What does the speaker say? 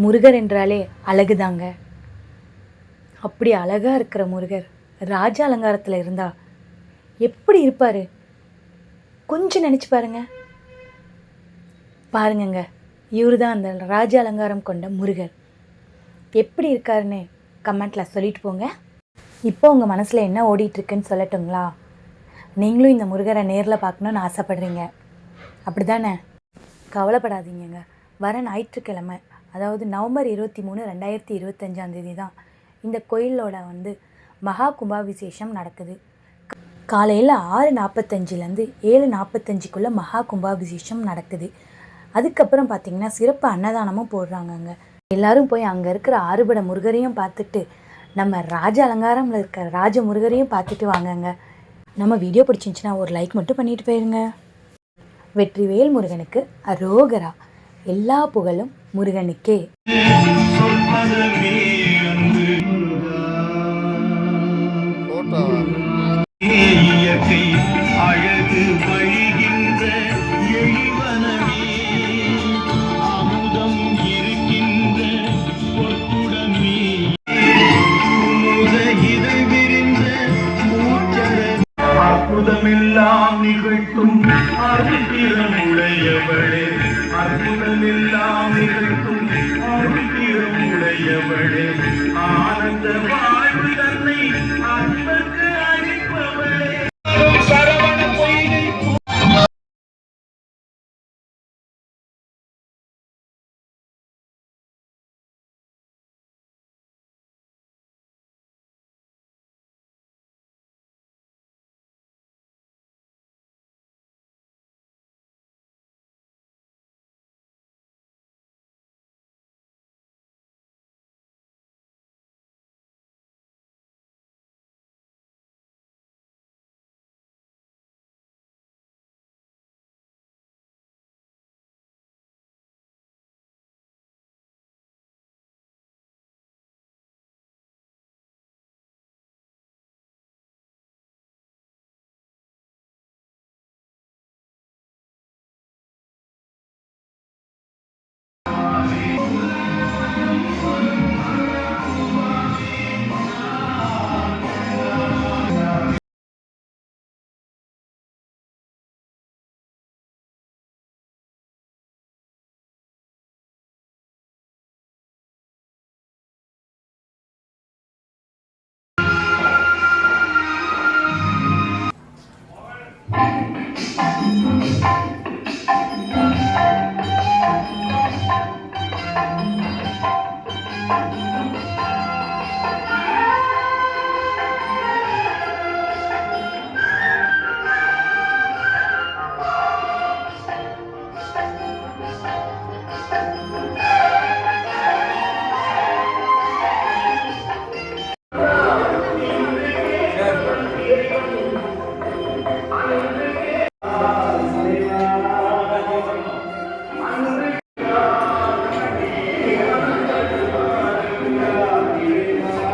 முருகர் என்றாலே அழகுதாங்க. அப்படி அழகாக இருக்கிற முருகர் ராஜ அலங்காரத்தில் இருந்தால் எப்படி இருப்பார்? கொஞ்சம் நினச்சி பாருங்கங்க. இவர் தான் அந்த ராஜ அலங்காரம் கொண்ட முருகர். எப்படி இருக்காருன்னு கமெண்ட்டில் சொல்லிட்டு போங்க. இப்போ உங்கள் மனசில் என்ன ஓடிட்டுருக்குன்னு சொல்லட்டுங்களா? நீங்களும் இந்த முருகரை நேரில் பார்க்கணுன்னு ஆசைப்படுறீங்க, அப்படி தானே? கவலைப்படாதீங்க. வர ஞாயிற்றுக்கிழமை, அதாவது நவம்பர் 23, 2025 தான் இந்த கோயிலோட மகா கும்பாபிஷேகம் நடக்குது. காலையில் 6:45லேருந்து 7:45க்குள்ளே மகா கும்பாபிஷேகம் நடக்குது. அதுக்கப்புறம் பார்த்திங்கன்னா சிறப்பு அன்னதானமும் போடுறாங்கங்க. எல்லோரும் போய் அங்கே இருக்கிற ஆறுபட முருகரையும் பார்த்துட்டு நம்ம ராஜ அலங்காரமில் இருக்கிற ராஜ முருகரையும் பார்த்துட்டு வாங்கங்க. நம்ம வீடியோ பிடிச்சிருந்துச்சின்னா ஒரு லைக் மட்டும் பண்ணிட்டு போயிருங்க. வெற்றிவேல் முருகனுக்கு அரோகரா. எல்லா புகழும் முருகனுக்கே. அழகு வழிகின்ற எழிவனமே, அமுதம் இருக்கின்ற பொற்குடமே, இதை விரிந்த மூச்சர அற்புதமெல்லாம் நிகழ்த்தும் அருள்திறம் உடையவளே, அற்புதமெல்லாம் நிகழ்த்தும் அருள்திறம் உடையவளே, ஆனந்த வாழ்வு தன்னை அன்புக்கு அளிப்பவளே.